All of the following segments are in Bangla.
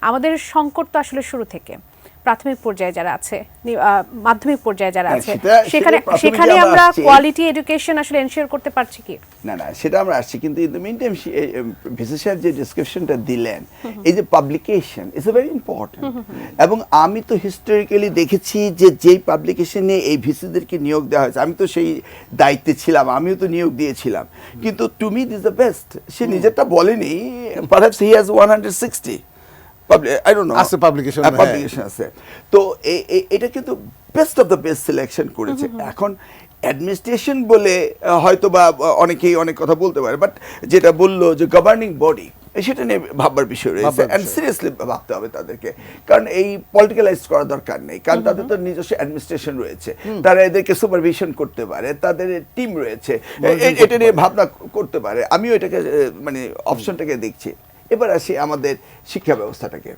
আমাদের সংকট তো আসলে শুরু থেকে প্রাথমিক পর্যায়ে যারা আছে, মাধ্যমিক পর্যায়ে যারা আছে, সেখানে আমরা কোয়ালিটি এডুকেশন আসলে এনশিওর করতে পারছি কি? না, সেটা আমরা আসছি, কিন্তু in the meantime VC সাহেব যে ডিসক্রিপশনটা দিলেন, এই যে পাবলিকেশন ইজ ভেরি ইম্পর্টেন্ট। এবং আমি তো হিস্টোরিক্যালি দেখেছি যে যেই পাবলিকেশনে এই ভিসিদেরকে নিয়োগ দেওয়া হয়েছে, আমি তো সেই দায়িত্বে ছিলাম, আমিও তো নিয়োগ দিয়েছিলাম, কিন্তু to me this the best. সে নিজেরটা বলেনি, perhaps he has 160 I don't know আছে পাবলিকেশন আছে। তো এটা কিন্তু best of the best selection করেছে। এখন অ্যাডমিনিস্ট্রেশন বলে হয়তো বা অনেকেই অনেক কথা বলতে পারে, বাট যেটা বললো যে গভর্নিং বডি, সেটা নিয়ে ভাববার বিষয় রয়েছে, অ্যান্ড সিরিয়াসলি ভাবতে হবে তাদেরকে, কারণ এই পলিটিক্যালাইজ করার দরকার নেই, কারণ তাদের তো নিজস্ব অ্যাডমিনিস্ট্রেশন রয়েছে, তারা এদেরকে সুপারভিশন করতে পারে, তাদের টিম রয়েছে, এটা নিয়ে ভাবনা করতে পারে। আমিও এটাকে মানে অপশনটাকে দেখছি। এবার আসি আমাদের শিক্ষা ব্যবস্থাটাকে।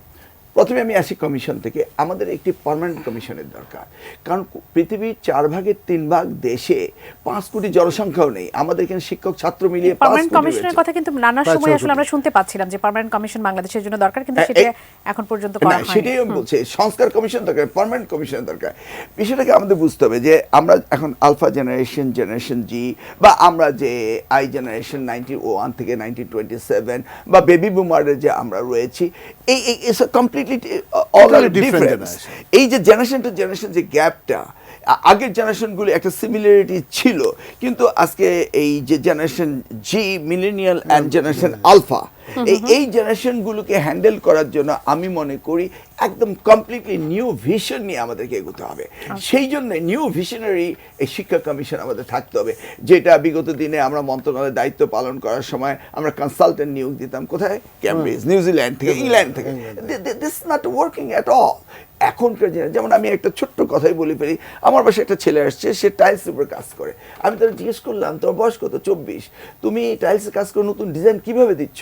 প্রথমে আমি আসি কমিশন থেকে। আমাদের একটি পার্মানেন্ট কমিশনের দরকার, কারণ পৃথিবীর 4/3 দেশে 5 কোটি জনসংখ্যাও নেই। আমাদের এখানে শিক্ষক ছাত্র মিলিয়ে 5 পার্মানেন্ট কোটি কমিশনের কথা কিন্তু নানা সময় আসলে আমরা শুনতে পাচ্ছিলাম যে পার্মানেন্ট কমিশন বাংলাদেশের জন্য দরকার, কিন্তু সেটা এখন পর্যন্ত করা হয়নি। সেটাই আমি বলছি, সংস্কার কমিশন দরকার, পার্মানেন্ট কমিশন দরকার। বিষয়টাকে আমাদের বুঝতে হবে যে আমরা এখন আলফা জেনারেশন, জেনারেশন জি, বা আমরা যে আই জেনারেশন 1901 থেকে 1927, বা বেবি বুমারের যে আমরা রয়েছি, এই it's a completely all difference. এই যে জেনারেশন টু জেনারেশন যে গ্যাপটা, আগের জেনারেশনগুলো একটা সিমিলারিটি ছিল, কিন্তু আজকে এই যে generation Z, millennial and generation alpha, এই জেনারেশনগুলোকে হ্যান্ডেল করার জন্য আমি মনে করি একদম কমপ্লিটলি নিউ ভিশন নিয়ে আমাদেরকে এগোতে হবে। সেই জন্য নিউ ভিশনারি এই শিক্ষা কমিশন আমাদের থাকতে হবে, যেটা বিগত দিনে আমরা মন্ত্রণালয়ের দায়িত্ব পালন করার সময় আমরা কনসালটেন্ট নিয়োগ দিতাম কোথায়, ক্যামব্রিজ, নিউজিল্যান্ড থেকে, ইংল্যান্ড থেকে। This is not working at all. এখনকার যেমন আমি একটা ছোট্ট কথাই বলে ফেলি, আমার বাসায় একটা ছেলে আসছে, সে টাইলসের উপর কাজ করে। আমি তারা জিজ্ঞেস করলাম, তোমার বয়স কত? 24। তুমি টাইলসের কাজ করে নতুন ডিজাইন কিভাবে দিচ্ছ?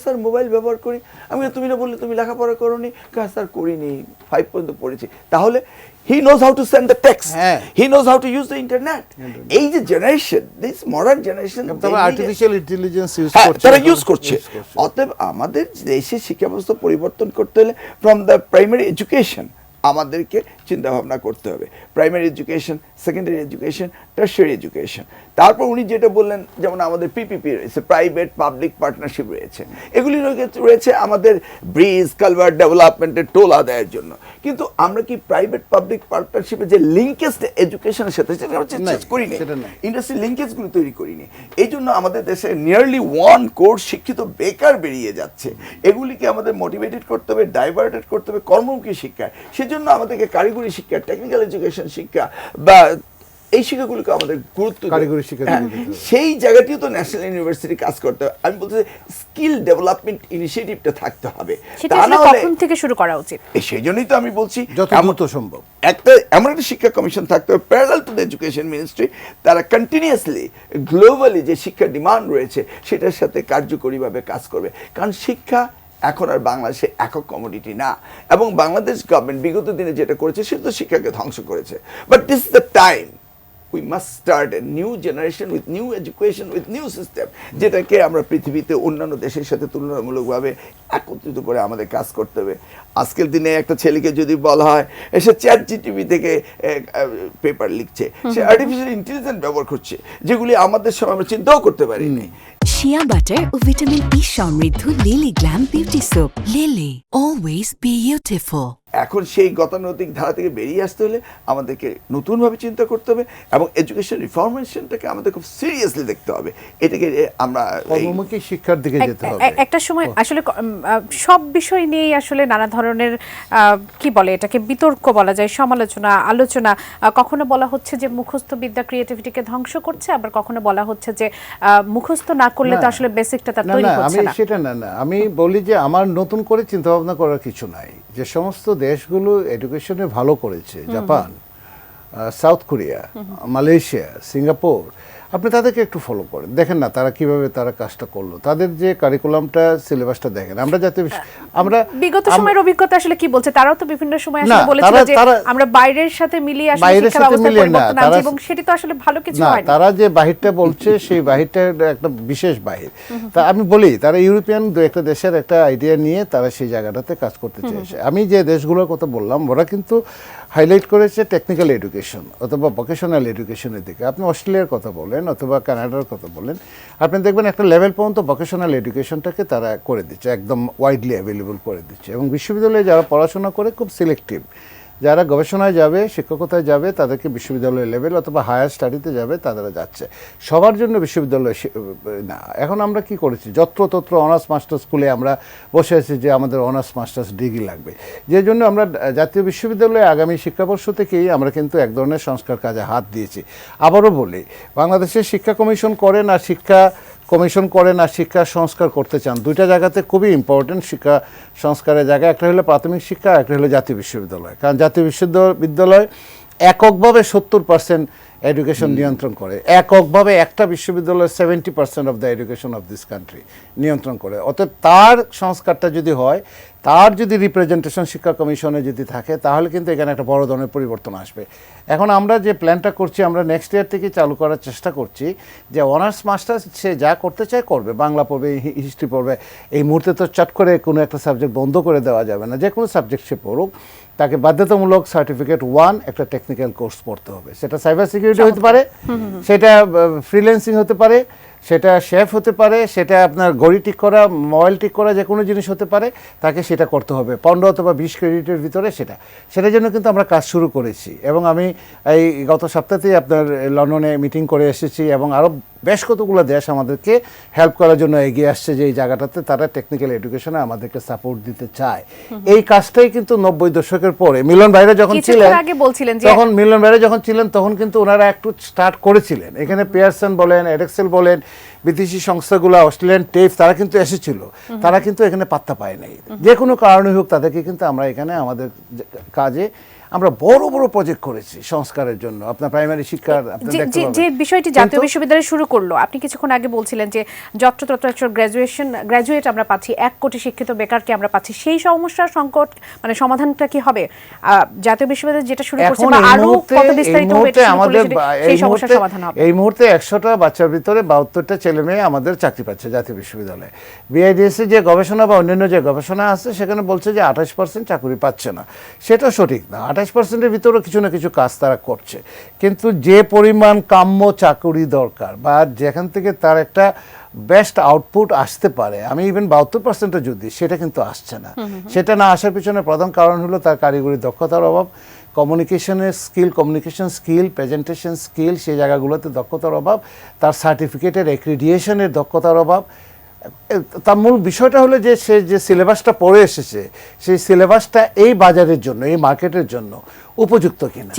স্যার মোবাইল ব্যবহার করি। আমি তুমি না বললে তুমি লেখাপড়া করোনি? স্যার করিনি, 5 পর্যন্ত পড়েছি। তাহলে he knows how to send the text, he knows how to use the internet. এই যে generation, this modern generation, artificial intelligence use করছে, তারা ইউজ করছে। অতএব আমাদের দেশের শিক্ষা ব্যবস্থা পরিবর্তন করতে হলে ফ্রম দ্য প্রাইমারি এডুকেশন আমাদেরকে চিন্তা ভাবনা করতে হবে। Primary education, secondary education, tertiary education. তারপর উনি যেটা বললেন, যেমন আমাদের পিপিপি রয়েছে, প্রাইভেট পাবলিক পার্টনারশিপ রয়েছে, এগুলি রয়েছে আমাদের ব্রিজ, কালভার্ট ডেভেলপমেন্টের টোল আদায়ের জন্য। কিন্তু আমরা কি প্রাইভেট পাবলিক পার্টনারশিপের যে লিঙ্কেজ এডুকেশনের সাথে, সেটা আমরা চেষ্টা করিনি, ইন্ডাস্ট্রি লিঙ্কেজগুলো তৈরি করিনি। এই জন্য আমাদের দেশে নিয়ারলি 1 কোটি শিক্ষিত বেকার বেরিয়ে যাচ্ছে। এগুলিকে আমাদের মোটিভেটেড করতে হবে, ডাইভার্টেড করতে হবে কর্মমুখী শিক্ষায়। সেজন্য আমাদেরকে কারিগরি শিক্ষা, টেকনিক্যাল এডুকেশন শিক্ষা, বা এই শিক্ষাগুলোকে আমাদের গুরুত্ব, কারিগরি শিক্ষা, সেই জায়গাটিও তো ন্যাশনাল ইউনিভার্সিটি কাজ করতে হবে। আমি বলতে স্কিল ডেভেলপমেন্ট ইনিশিয়েটিভটা থাকতে হবে। তা না হলে কখন থেকে শুরু করা উচিত? সেই জন্যই তো আমি বলছি যত দ্রুত সম্ভব এমন একটা শিক্ষা কমিশন থাকতে হবে parallel to the education ministry. তারা কন্টিনিউয়াসলি গ্লোবালি যে শিক্ষা ডিমান্ড রয়েছে সেটার সাথে কার্যকরীভাবে কাজ করবে। কারণ শিক্ষা এখন আর বাংলাদেশে একক কমোডিটি না, এবং বাংলাদেশ গভর্নমেন্ট বিগত দিনে যেটা করেছে সেটা তো শিক্ষাকে ধ্বংস করেছে। But this is the time we must start a new generation with new education, with new system, যেটাকে আমরা পৃথিবীতে অন্যান্য দেশের সাথে তুলনামূলকভাবে একত্রিত করে আমাদের কাজ করতে হবে। আজকের দিনে একটা ছেলেকে যদি বলা হয় সে চ্যাট জিটিপি থেকে পেপার লিখছে, সে আর্টিফিশিয়াল ইন্টেলিজেন্স ব্যবহার করছে, যেগুলি আমাদের সময় আমরা চিন্তাও করতে পারিনি। শিয়া বাটার ও ভিটামিন ই সমৃদ্ধ lily glam beauty soap. Lily, always beautiful. এখন সেই গতানুগতিক ধারা থেকে বেরিয়ে আসতে হলে আমাদেরকে নতুনভাবে চিন্তা করতে হবে, এবং এডুকেশন রিফরমেশনটাকে আমাদের খুব সিরিয়াসলি দেখতে হবে। এটাকে আমরা কর্মমুখী শিক্ষার দিকে যেতে হবে। একটা সময় আসলে সব বিষয় নিয়েই আসলে নানা ধরনের কি বলে এটাকে বিতর্ক বলা যায়, সমালোচনা, আলোচনা। কখনো বলা হচ্ছে যে মুখস্থ বিদ্যা ক্রিয়েটিভিটিকে ধ্বংস করছে, আবার কখনো বলা হচ্ছে যে মুখস্থ না করলে তো আসলে বেসিকটা তার তৈরি হচ্ছে না। আমি সেটা না, আমি বলি যে আমার নতুন করে চিন্তা ভাবনা করার কিছু নাই। যে সমস্ত দেশগুলো এডুকেশনে ভালো করেছে, Japan, south Korea, Malaysia, Singapore, আপনি তাদেরকে একটু ফলো করেন, দেখেন না তারা কিভাবে তারা কাজটা করলো, তাদের যে কারিকুলামটা সিলেবাসটা দেখেন। আমরা যাতে আমরা বিগত সময়ের অভিজ্ঞতা আসলে কি বলছে? তারাও তো বিভিন্ন সময় না, আসলে বলেছিল যে তারা- আমরা বাইরের সাথে মিলিয়ে আসলে বাইরের শিক্ষা সাথে ব্যবস্থা মিলিয়ে না, পরিবর্তন আনছি, তারা- এবং সেটি তো আসলে ভালো কিছু না, হয়নি। তারা যে বাহিরটা বলছে সেই বাহিরটা একটা বিশেষ বাহির। তা আমি বলি তারা ইউরোপিয়ান দু একটা দেশের একটা আইডিয়া নিয়ে তারা সেই জায়গাটাতে কাজ করতে চেয়েছে। আমি যে দেশগুলোর কথা বললাম ওরা কিন্তু হাইলাইট করেছে টেকনিক্যাল এডুকেশন অথবা ভোকেশনাল এডুকেশনের দিকে। আপনি অস্ট্রেলিয়ার কথা বলেন অথবা কানাডার কথা বলেন, আপনি দেখবেন একটা লেভেল পর্যন্ত ভোকেশনাল এডুকেশনটাকে তারা করে দিচ্ছে, একদম ওয়াইডলি অ্যাভেলেবল করে দিচ্ছে। এবং বিশ্ববিদ্যালয়ে যারা পড়াশোনা করে খুব সিলেক্টিভ, যারা গবেষণায় যাবে, শিক্ষকতায় যাবে, তাদেরকে বিশ্ববিদ্যালয় লেভেল অথবা হায়ার স্টাডিতে যাবে, তারা যাচ্ছে। সবার জন্য বিশ্ববিদ্যালয় না। এখন আমরা কি করেছি, যত্রতত্র অনার্স মাস্টার্স স্কুলে আমরা বসে আছি যে আমাদের অনার্স মাস্টার্স ডিগ্রি লাগবে। যে জন্য আমরা জাতীয় বিশ্ববিদ্যালয়ে আগামী শিক্ষাবর্ষ থেকেই আমরা কিন্তু এক ধরনের সংস্কার কাজে হাত দিয়েছি। আবারও বলি, বাংলাদেশের শিক্ষা কমিশন করেন আর শিক্ষা সংস্কার করতে চান, দুইটা জায়গাতে খুবই ইম্পর্টেন্ট শিক্ষা সংস্কারের জায়গা। একটা হলো প্রাথমিক শিক্ষা, একটা হলো জাতীয় বিশ্ববিদ্যালয়। কারণ জাতীয় বিশ্ববিদ্যালয় এককভাবে 70% এডুকেশন নিয়ন্ত্রণ করে, এককভাবে একটা বিশ্ববিদ্যালয় 70% of the education of this country নিয়ন্ত্রণ করে। অতএব তার সংস্কারটা যদি হয়, তার যদি রিপ্রেজেন্টেশন শিক্ষা কমিশনে যদি থাকে, তাহলে কিন্তু এখানে একটা বড় ধরনের পরিবর্তন আসবে। এখন আমরা যে প্ল্যানটা করছি, আমরা নেক্সট ইয়ার থেকে চালু করার চেষ্টা করছি যে অনার্স মাস্টার্স সে যা করতে চায় করবে, বাংলা পড়বে, হিস্ট্রি পড়বে। এই মুহূর্তে তো চট করে কোনো একটা সাবজেক্ট বন্ধ করে দেওয়া যাবে না, যে কোনো সাবজেক্ট সে পড়ুক, তাকে বাধ্যতামূলক সার্টিফিকেট 1 একটা টেকনিক্যাল কোর্স পড়তে হবে। সেটা সাইবার সিকিউরিটি হতে পারে, সেটা ফ্রিল্যান্সিং হতে পারে, সেটা শেফ হতে পারে, সেটা আপনার ঘড়ি ঠিক করা, মোবাইল ঠিক করা, যে কোনো জিনিস হতে পারে, তাকে সেটা করতে হবে 15 অথবা 20 ক্রেডিটের ভিতরে। সেটার জন্য কিন্তু আমরা কাজ শুরু করেছি। এবং আমি এই গত সপ্তাহতেই আপনার লন্ডনে মিটিং করে এসেছি, এবং আরও বেশ কতগুলো দেশ আমাদেরকে হেল্প করার জন্য এগিয়ে আসছে যে এই জায়গাটাতে তারা টেকনিক্যাল এডুকেশনে আমাদেরকে সাপোর্ট দিতে চায়। এই কাজটাই কিন্তু 90 দশকের পরে মিলন ভাইরা যখন ছিলেন, তখন কিন্তু ওনারা একটু স্টার্ট করেছিলেন। এখানে পিয়ারসন বলেন, এডেক্সেল বলেন, বিদেশি সংস্থাগুলো, অস্ট্রেলিয়ান টেপ, তারা কিন্তু এসেছিল, তারা কিন্তু এখানে পাত্তা পায় নাই। যে কোনো কারণে হোক তাদেরকে কিন্তু আমরা এখানে আমাদের কাজে আমরা বড় বড় প্রজেক্ট করেছি সংস্কারের জন্য। আপনার প্রাইমারি শিক্ষার যে বিষয়টি জাতীয় বিশ্ববিদ্যালয় শুরু করলো, আপনি কিছুক্ষণ আগে বলছিলেন যে যত্রতত্র গ্রাজুয়েট আমরা পাচ্ছি, 1 কোটি শিক্ষিত বেকারকে আমরা পাচ্ছি, সেই সমস্যার সংকট মানে সমাধানটা কি হবে? জাতীয় বিশ্ববিদ্যালয় যেটা শুরু করছে বা আরো কত বিস্তারিত হবে সেই সমস্যার সমাধান হবে? এই মুহূর্তে 100টা বাচ্চার ভিতরে 72টা ছেলে মেয়ে আমাদের চাকরি পাচ্ছে জাতীয় বিশ্ববিদ্যালয়ে। বিআইডিএসি যে গবেষণা বা অন্যান্য যে গবেষণা আছে, সেখানে বলছে যে 28% চাকরি পাচ্ছে না। সেটা সঠিক না, 28%-এর ভিতরে কিছু না কিছু কাজ তারা করছে, কিন্তু যে পরিমাণ কাম্য চাকরি দরকার বা যেখান থেকে তার একটা বেস্ট আউটপুট আসতে পারে, আমি ইভেন 72% যদি, সেটা কিন্তু আসছে না। সেটা না আসার পিছনে প্রধান কারণ হলো তার কারিগরি দক্ষতার অভাব, কমিউনিকেশন স্কিল, প্রেজেন্টেশন স্কিল, সেই জায়গাগুলোতে দক্ষতার অভাব, তার সার্টিফিকেটের অ্যাক্রিডিয়েশনের দক্ষতার অভাব। তার মূল বিষয়টা হলো যে সে যে সিলেবাসটা পড়ে এসেছে, সেই সিলেবাসটা এই বাজারের জন্য, এই মার্কেটের জন্য উপযুক্ত কিনা।